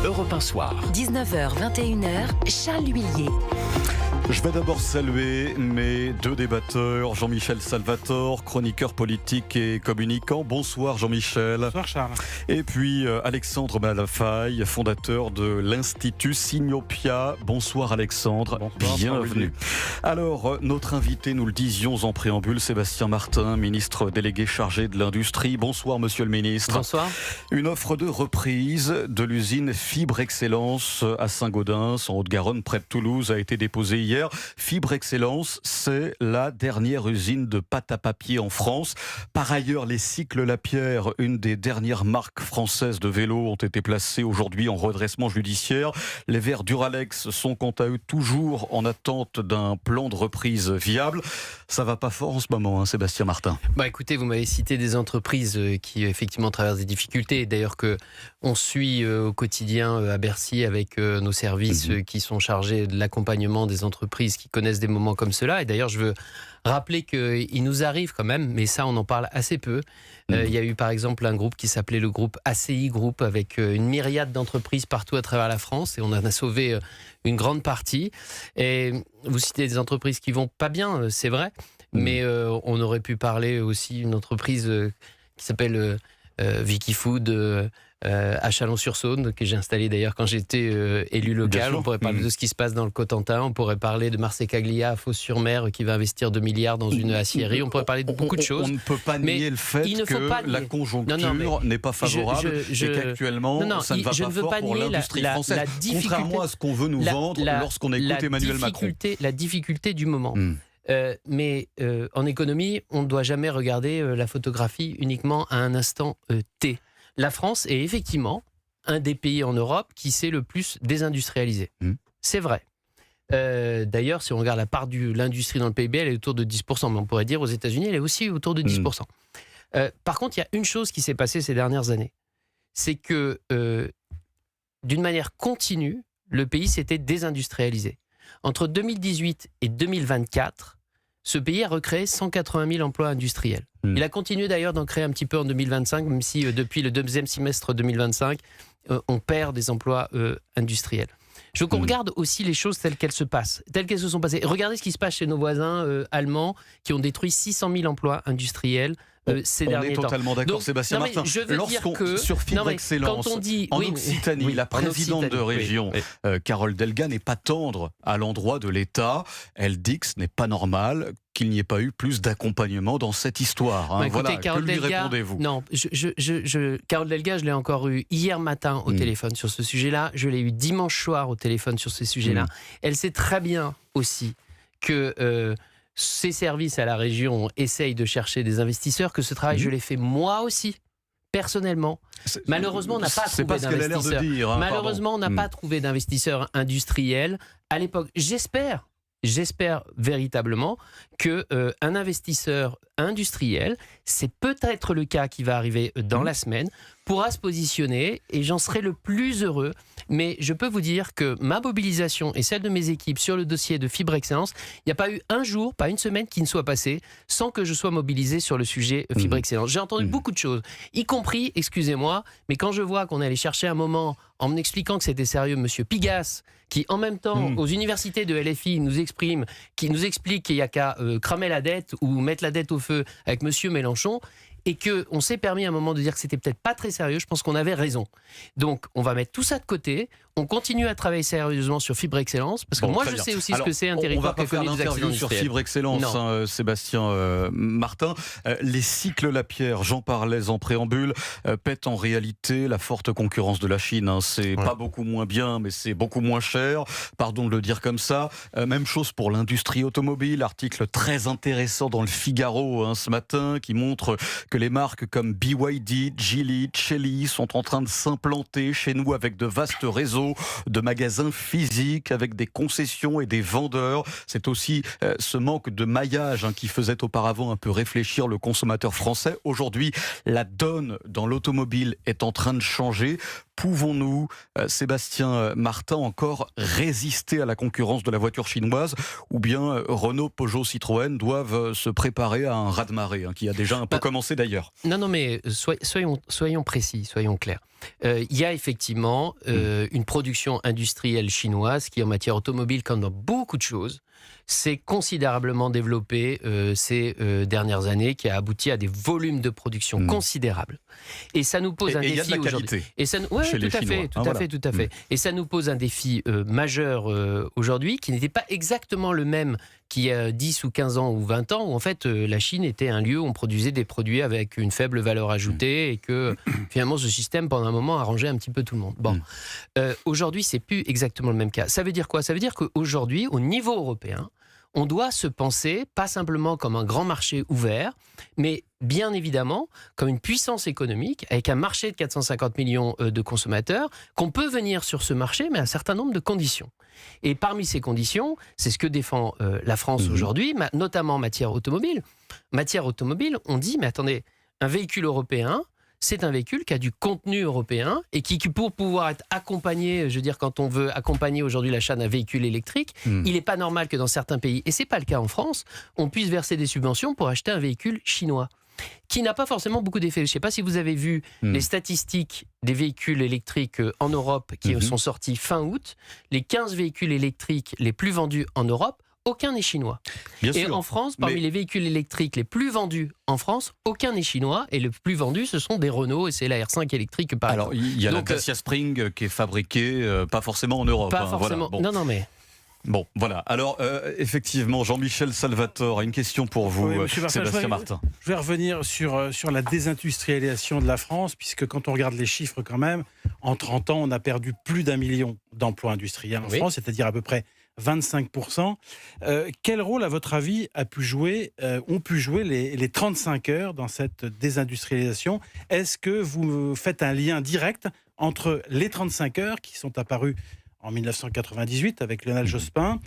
Europe 1 Soir. 19h, 21h, Charles Huillier. Je vais d'abord saluer mes deux débatteurs, Jean-Michel Salvatore, chroniqueur politique et communicant. Bonsoir Jean-Michel. Bonsoir Charles. Et puis Alexandre Malafaille, fondateur de l'Institut Signopia. Bonsoir Alexandre, Bonsoir, bienvenue. Alors, notre invité, nous le disions en préambule, Sébastien Martin, ministre délégué chargé de l'industrie. Bonsoir Monsieur le ministre. Bonsoir. Une offre de reprise de l'usine Fibre Excellence à Saint-Gaudens, en Haute-Garonne, près de Toulouse, a été déposée hier. Fibre Excellence, c'est la dernière usine de pâte à papier en France. Par ailleurs, les Cycles Lapierre, une des dernières marques françaises de vélos, ont été placés aujourd'hui en redressement judiciaire. Les verres Duralex sont quant à eux toujours en attente d'un plan de reprise viable. Ça va pas fort en ce moment, hein, Sébastien Martin. Écoutez, vous m'avez cité des entreprises qui effectivement traversent des difficultés. D'ailleurs que on suit au quotidien à Bercy avec nos services qui sont chargés de l'accompagnement des entreprises qui connaissent des moments comme cela. Et d'ailleurs, je veux rappeler qu'il nous arrive quand même, mais ça on en parle assez peu. Il y a eu par exemple un groupe qui s'appelait le groupe ACI Group avec une myriade d'entreprises partout à travers la France et on en a sauvé une grande partie. Et vous citez des entreprises qui vont pas bien, c'est vrai, mais on aurait pu parler aussi d'une entreprise qui s'appelle Vicky Food à Chalon-sur-Saône, que j'ai installé d'ailleurs quand j'étais élu local. On pourrait parler de ce qui se passe dans le Cotentin, on pourrait parler de Marseille Caglia à Fos-sur-Mer qui va investir 2 milliards dans une aciérie, on pourrait parler de beaucoup de choses. On ne peut pas nier le fait que la conjoncture n'est pas favorable et qu'actuellement ça ne va pas fort pour l'industrie française, contrairement à ce qu'on veut nous vendre lorsqu'on écoute Emmanuel Macron. La difficulté du moment. Mais en économie, on ne doit jamais regarder la photographie uniquement à un instant T. La France est effectivement un des pays en Europe qui s'est le plus désindustrialisé. C'est vrai. D'ailleurs, si on regarde la part de l'industrie dans le PIB, elle est autour de 10%. Mais on pourrait dire aux États-Unis, elle est aussi autour de 10%. Par contre, il y a une chose qui s'est passée ces dernières années. C'est que, d'une manière continue, le pays s'était désindustrialisé. Entre 2018 et 2024, ce pays a recréé 180 000 emplois industriels. Il a continué d'ailleurs d'en créer un petit peu en 2025, même si depuis le deuxième semestre 2025, on perd des emplois industriels. Je veux qu'on regarde aussi les choses telles qu'elles se passent, telles qu'elles se sont passées. Regardez ce qui se passe chez nos voisins allemands qui ont détruit 600 000 emplois industriels ces derniers temps. On est totalement d'accord, Sébastien Martin. Sur Fibre Excellence, en Occitanie, la présidente de région, Carole Delga, n'est pas tendre à l'endroit de l'État. Elle dit que ce n'est pas normal qu'il n'y ait pas eu plus d'accompagnement dans cette histoire. Écoutez, voilà, que lui répondez-vous ? Non, Carole Delga, je l'ai encore eu hier matin au téléphone sur ce sujet-là. Je l'ai eu dimanche soir au téléphone sur ce sujet-là. Elle sait très bien aussi que ses services à la région essayent de chercher des investisseurs, que ce travail, je l'ai fait moi aussi, personnellement. Malheureusement, on n'a pas trouvé d'investisseurs. Malheureusement, on n'a pas trouvé d'investisseurs industriels à l'époque. J'espère véritablement qu'un investisseur industriel, c'est peut-être le cas qui va arriver dans la semaine, pourra se positionner et j'en serai le plus heureux. Mais je peux vous dire que ma mobilisation et celle de mes équipes sur le dossier de Fibre Excellence, il n'y a pas eu un jour, pas une semaine qui ne soit passée sans que je sois mobilisé sur le sujet Fibre Excellence. J'ai entendu beaucoup de choses, y compris, excusez-moi, mais quand je vois qu'on est allé chercher un moment en m'expliquant que c'était sérieux, Monsieur Pigasse, qui en même temps, aux universités de LFI, nous explique qu'il n'y a qu'à cramer la dette ou mettre la dette au feu avec Monsieur Mélenchon, et qu'on s'est permis à un moment de dire que c'était peut-être pas très sérieux, je pense qu'on avait raison. Donc, on va mettre tout ça de côté, on continue à travailler sérieusement sur Fibre Excellence, parce que moi, je sais aussi ce que c'est un territoire qui connaît des accidents sur Fibre Excellence, Sébastien Martin. Les Cycles Lapierre, j'en parlais en préambule, pètent en réalité la forte concurrence de la Chine. C'est pas beaucoup moins bien, mais c'est beaucoup moins cher, pardon de le dire comme ça. Même chose pour l'industrie automobile, article très intéressant dans le Figaro ce matin, qui montre que les marques comme BYD, Geely, Chery sont en train de s'implanter chez nous avec de vastes réseaux de magasins physiques, avec des concessions et des vendeurs. C'est aussi ce manque de maillage qui faisait auparavant un peu réfléchir le consommateur français. Aujourd'hui, la donne dans l'automobile est en train de changer. Pouvons-nous, Sébastien Martin, encore résister à la concurrence de la voiture chinoise, ou bien Renault, Peugeot, Citroën doivent se préparer à un raz-de-marée, qui a déjà un peu commencé d'ailleurs? Non, mais soyons précis, soyons clairs. Il y a effectivement une production industrielle chinoise qui, en matière automobile, comme dans beaucoup de choses, s'est considérablement développée ces dernières années, qui a abouti à des volumes de production considérables. Et ça nous pose un défi aujourd'hui. Il y a de la qualité chez les Chinois. Tout à fait. Et ça nous pose un défi majeur aujourd'hui, qui n'était pas exactement le même qu'il y a 10 ou 15 ans ou 20 ans, où en fait la Chine était un lieu où on produisait des produits avec une faible valeur ajoutée et que finalement ce système pendant un moment arrangeait un petit peu tout le monde. Bon, aujourd'hui c'est plus exactement le même cas. Ça veut dire quoi? Ça veut dire qu'aujourd'hui, au niveau européen, on doit se penser pas simplement comme un grand marché ouvert, mais bien évidemment comme une puissance économique avec un marché de 450 millions de consommateurs, qu'on peut venir sur ce marché, mais à un certain nombre de conditions. Et parmi ces conditions, c'est ce que défend la France aujourd'hui, notamment en matière automobile. Matière automobile, on dit, mais attendez, un véhicule européen, c'est un véhicule qui a du contenu européen et qui, pour pouvoir être accompagné, je veux dire, quand on veut accompagner aujourd'hui l'achat d'un véhicule électrique, il n'est pas normal que dans certains pays, et ce n'est pas le cas en France, on puisse verser des subventions pour acheter un véhicule chinois, qui n'a pas forcément beaucoup d'effet. Je ne sais pas si vous avez vu les statistiques des véhicules électriques en Europe qui sont sortis fin août. Les 15 véhicules électriques les plus vendus en Europe, aucun n'est chinois. Bien sûr, en France, parmi les véhicules électriques les plus vendus en France, aucun n'est chinois. Et le plus vendu, ce sont des Renault, et c'est la R5 électrique par exemple. Alors, il y a la Dacia Spring qui est fabriquée, pas forcément en Europe. Pas forcément. Voilà, bon. Non, mais... Bon, voilà. Alors, effectivement, Jean-Michel Salvatore, une question pour vous, Sébastien Martin. Je vais revenir sur la désindustrialisation de la France, puisque quand on regarde les chiffres quand même, en 30 ans, on a perdu plus d'1 million d'emplois industriels en France, c'est-à-dire à peu près 25%. Quel rôle, à votre avis, ont pu jouer les 35 heures dans cette désindustrialisation? Est-ce que vous faites un lien direct entre les 35 heures qui sont apparues en 1998 avec Lionel Jospin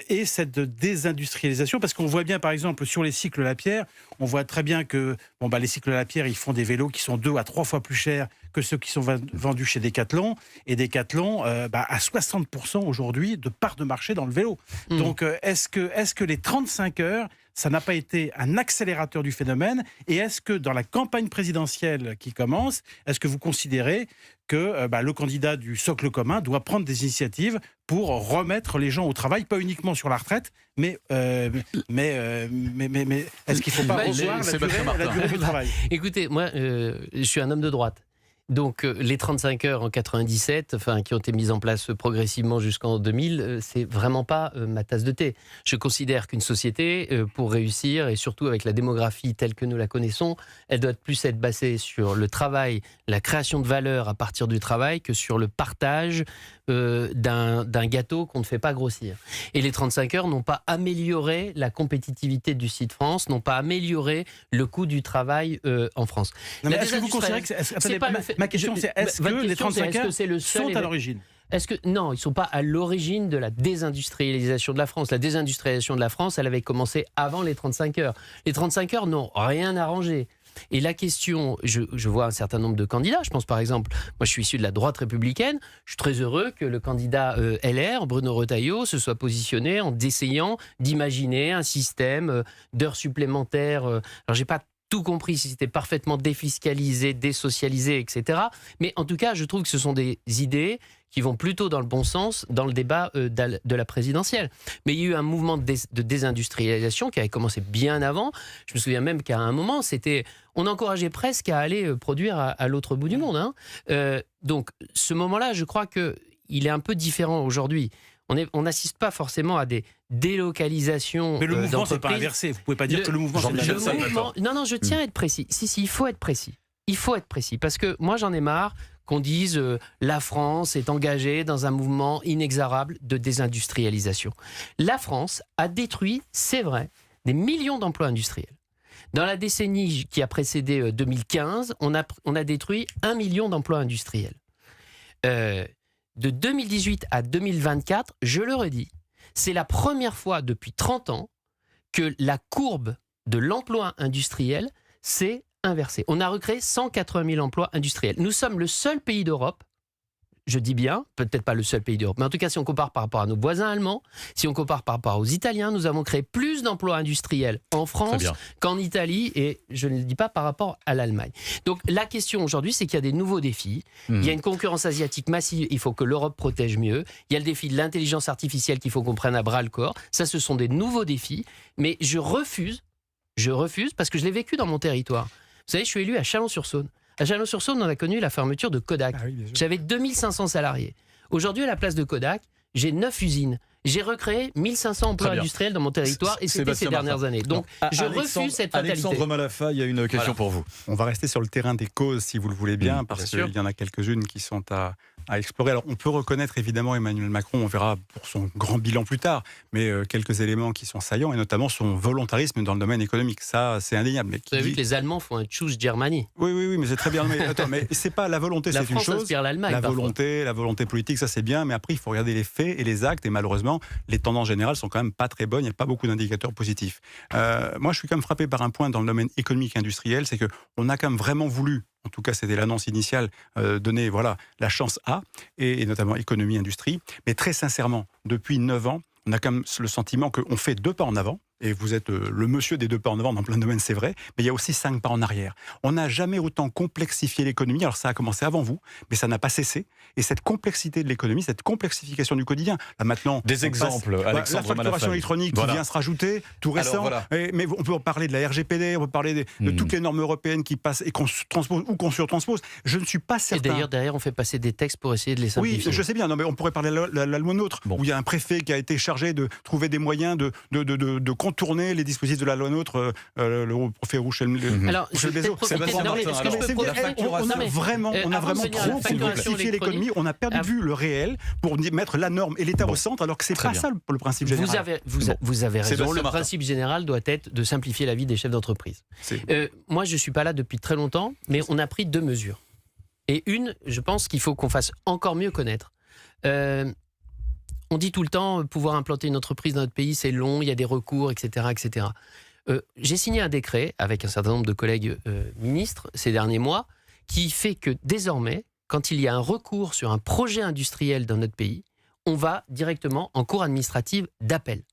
et cette désindustrialisation? Parce qu'on voit bien, par exemple, sur les cycles Lapierre, on voit très bien que les cycles Lapierre, ils font des vélos qui sont 2 à 3 fois plus chers que ceux qui sont vendus chez Decathlon. Et Decathlon a 60% aujourd'hui de part de marché dans le vélo. Donc, est-ce que les 35 heures, ça n'a pas été un accélérateur du phénomène? Et est-ce que dans la campagne présidentielle qui commence, est-ce que vous considérez que le candidat du socle commun doit prendre des initiatives pour remettre les gens au travail, pas uniquement sur la retraite, mais est-ce qu'il ne faut pas revoir la durée du travail? Écoutez, moi, je suis un homme de droite. Donc les 35 heures en 97, qui ont été mises en place progressivement jusqu'en 2000, c'est vraiment pas ma tasse de thé. Je considère qu'une société, pour réussir, et surtout avec la démographie telle que nous la connaissons, elle doit plus être basée sur le travail, la création de valeur à partir du travail, que sur le partage d'un gâteau qu'on ne fait pas grossir. Et les 35 heures n'ont pas amélioré la compétitivité du site France, n'ont pas amélioré le coût du travail en France. Non, mais est-ce que vous considérez que... Ma question, c'est est-ce que les 35 heures sont à l'origine? Non, ils ne sont pas à l'origine de la désindustrialisation de la France. La désindustrialisation de la France, elle avait commencé avant les 35 heures. Les 35 heures n'ont rien arrangé. Et la question, je vois un certain nombre de candidats, je pense par exemple, moi je suis issu de la droite républicaine, je suis très heureux que le candidat LR, Bruno Retailleau, se soit positionné en essayant d'imaginer un système d'heures supplémentaires. Alors j'ai pas tout compris si c'était parfaitement défiscalisé, désocialisé, etc. Mais en tout cas, je trouve que ce sont des idées qui vont plutôt dans le bon sens dans le débat de la présidentielle. Mais il y a eu un mouvement de désindustrialisation qui avait commencé bien avant. Je me souviens même qu'à un moment, on encourageait presque à aller produire à l'autre bout du monde. Donc, ce moment-là, je crois qu'il est un peu différent aujourd'hui. On n'assiste pas forcément à des délocalisations. Mais le mouvement, c'est pas inversé. Vous pouvez pas dire que le mouvement, c'est inversé. Non, je tiens à être précis. Si, il faut être précis. Il faut être précis. Parce que moi, j'en ai marre qu'on dise la France est engagée dans un mouvement inexorable de désindustrialisation. La France a détruit, c'est vrai, des millions d'emplois industriels. Dans la décennie qui a précédé 2015, on a détruit 1 million d'emplois industriels. De 2018 à 2024, je le redis, c'est la première fois depuis 30 ans que la courbe de l'emploi industriel s'est inversée. On a recréé 180 000 emplois industriels. Nous sommes le seul pays d'Europe je dis bien, peut-être pas le seul pays d'Europe, mais en tout cas, si on compare par rapport à nos voisins allemands, si on compare par rapport aux Italiens, nous avons créé plus d'emplois industriels en France qu'en Italie, et je ne le dis pas par rapport à l'Allemagne. Donc la question aujourd'hui, c'est qu'il y a des nouveaux défis. Il y a une concurrence asiatique massive, il faut que l'Europe protège mieux. Il y a le défi de l'intelligence artificielle qu'il faut qu'on prenne à bras le corps. Ça, ce sont des nouveaux défis, mais je refuse parce que je l'ai vécu dans mon territoire. Vous savez, je suis élu à Chalon-sur-Saône. À Chalon-sur-Saône, on a connu la fermeture de Kodak. J'avais 2500 salariés. Aujourd'hui, à la place de Kodak, j'ai 9 usines. J'ai recréé 1500 emplois industriels dans mon territoire et c'était ces dernières années. Donc, je refuse cette fatalité. Alexandre Malafaille, il y a une question pour vous. On va rester sur le terrain des causes, si vous le voulez bien, parce qu'il y en a quelques-unes qui sont à explorer. Alors, on peut reconnaître évidemment Emmanuel Macron, on verra pour son grand bilan plus tard, mais quelques éléments qui sont saillants, et notamment son volontarisme dans le domaine économique. Ça, c'est indéniable. Mais vous avez vu que les Allemands font un Choose Germany. Oui, mais c'est très bien. Mais attends, mais c'est pas la volonté, c'est une chose. La volonté politique, ça c'est bien, mais après, il faut regarder les faits et les actes, et malheureusement, les tendances générales sont quand même pas très bonnes, il n'y a pas beaucoup d'indicateurs positifs. Moi, je suis quand même frappé par un point dans le domaine économique et industriel, c'est qu'on a quand même vraiment voulu, en tout cas c'était l'annonce initiale, donner la chance à, et notamment économie-industrie, mais très sincèrement, depuis 9 ans, on a quand même le sentiment qu'on fait 2 pas en avant, et vous êtes le monsieur des 2 pas en avant dans plein de domaines, c'est vrai, mais il y a aussi 5 pas en arrière. On n'a jamais autant complexifié l'économie, alors ça a commencé avant vous, mais ça n'a pas cessé, et cette complexité de l'économie, cette complexification du quotidien, là maintenant... Des exemples, Alexandre la facturation électronique qui vient se rajouter, tout récent, mais on peut parler de la RGPD, on peut parler de toutes les normes européennes qui passent et qu'on transpose ou qu'on surtranspose. Je ne suis pas certain... Et d'ailleurs, derrière, on fait passer des textes pour essayer de les simplifier. Oui, je sais bien, non, mais on pourrait parler de la loi NOTRe, où il y a un préfet qui a été chargé de trouver des moyens de contourner les dispositifs de la loi NOTRe, le préfet Rouchel. Alors, on a vraiment trop complexifié l'économie, on a perdu de vue le réel pour mettre la norme et l'État au centre, alors que c'est pas ça le principe général. Vous avez raison, le principe général doit être de simplifier la vie des chefs d'entreprise. Moi, je suis pas là depuis très longtemps, mais on a pris 2 mesures. Et une, je pense qu'il faut qu'on fasse encore mieux connaître. On dit tout le temps, pouvoir implanter une entreprise dans notre pays, c'est long, il y a des recours, etc. etc. J'ai signé un décret avec un certain nombre de collègues ministres ces derniers mois qui fait que désormais, quand il y a un recours sur un projet industriel dans notre pays, on va directement en cour administrative d'appel.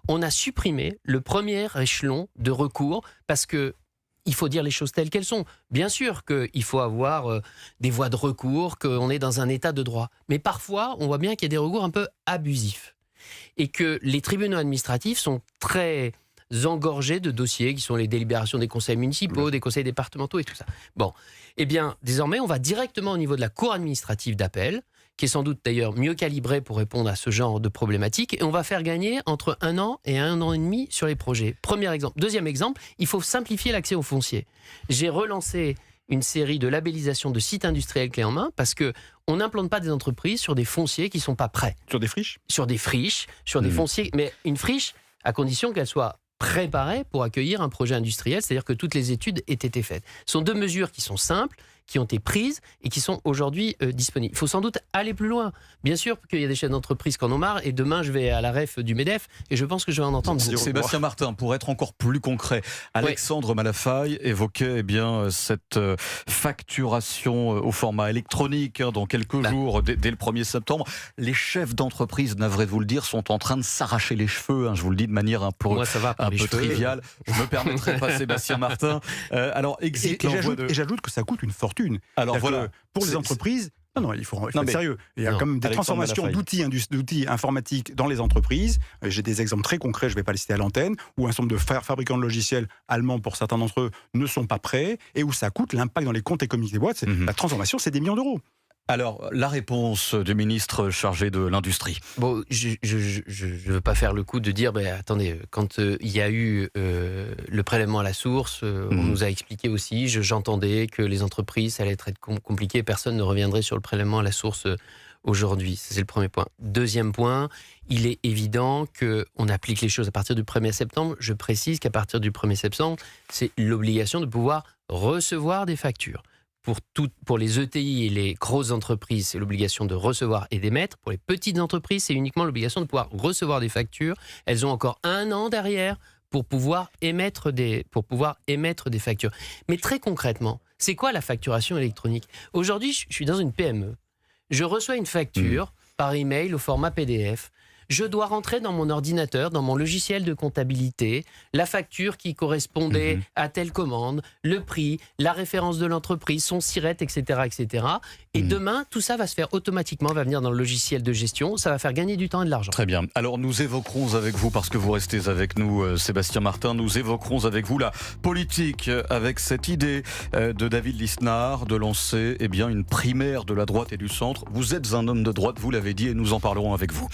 On a supprimé le premier échelon de recours parce que il faut dire les choses telles qu'elles sont. Bien sûr qu'il faut avoir des voies de recours, qu'on est dans un état de droit. Mais parfois, on voit bien qu'il y a des recours un peu abusifs. Et que les tribunaux administratifs sont très engorgés de dossiers qui sont les délibérations des conseils municipaux, des conseils départementaux et tout ça. Bon, eh bien, désormais, on va directement au niveau de la cour administrative d'appel, qui est sans doute d'ailleurs mieux calibrée pour répondre à ce genre de problématiques, et on va faire gagner entre 1 an et 1 an et demi sur les projets. Premier exemple. Deuxième exemple, il faut simplifier l'accès au foncier. J'ai relancé une série de labellisation de sites industriels clés en main parce qu'on n'implante pas des entreprises sur des fonciers qui ne sont pas prêts. Sur des friches ? Sur des friches, sur des fonciers. Mais une friche, à condition qu'elle soit préparée pour accueillir un projet industriel, c'est-à-dire que toutes les études aient été faites. Ce sont 2 mesures qui sont simples, qui ont été prises et qui sont aujourd'hui disponibles. Il faut sans doute aller plus loin. Bien sûr qu'il y a des chefs d'entreprise qui en ont marre, et demain je vais à la REF du MEDEF et je pense que je vais en entendre beaucoup. Sébastien Martin, pour être encore plus concret, Alexandre Malafaille évoquait cette facturation au format électronique dans quelques jours, dès le 1er septembre. Les chefs d'entreprise, navré de vous le dire, sont en train de s'arracher les cheveux, je vous le dis de manière un peu triviale. Je me permettrai pas, Sébastien Martin. Alors, et j'ajoute que ça coûte une fortune. Alors voilà, pour les entreprises, il faut être sérieux. Il y a quand même des transformations d'outils informatiques dans les entreprises. J'ai des exemples très concrets, je ne vais pas les citer à l'antenne, où un certain nombre de fabricants de logiciels allemands, pour certains d'entre eux, ne sont pas prêts, et où ça coûte l'impact dans les comptes économiques des boîtes. La transformation, c'est des millions d'euros. Alors, la réponse du ministre chargé de l'Industrie. Bon, je ne veux pas faire le coup de dire, attendez, quand il y a eu le prélèvement à la source, on nous a expliqué aussi, j'entendais que les entreprises, ça allait être compliqué, personne ne reviendrait sur le prélèvement à la source aujourd'hui. C'est le premier point. Deuxième point, il est évident qu'on applique les choses à partir du 1er septembre. Je précise qu'à partir du 1er septembre, c'est l'obligation de pouvoir recevoir des factures. Pour les ETI et les grosses entreprises, c'est l'obligation de recevoir et d'émettre. Pour les petites entreprises, c'est uniquement l'obligation de pouvoir recevoir des factures. Elles ont encore 1 an derrière pour pouvoir émettre des factures. Mais très concrètement, c'est quoi la facturation électronique ? Aujourd'hui, je suis dans une PME. Je reçois une facture par email au format PDF. Je dois rentrer dans mon ordinateur, dans mon logiciel de comptabilité, la facture qui correspondait à telle commande, le prix, la référence de l'entreprise, son SIRET, etc. etc. Et demain, tout ça va se faire automatiquement, va venir dans le logiciel de gestion, ça va faire gagner du temps et de l'argent. Très bien. Alors nous évoquerons avec vous, parce que vous restez avec nous, Sébastien Martin, nous évoquerons avec vous la politique, avec cette idée de David Lisnard de lancer une primaire de la droite et du centre. Vous êtes un homme de droite, vous l'avez dit, et nous en parlerons avec vous.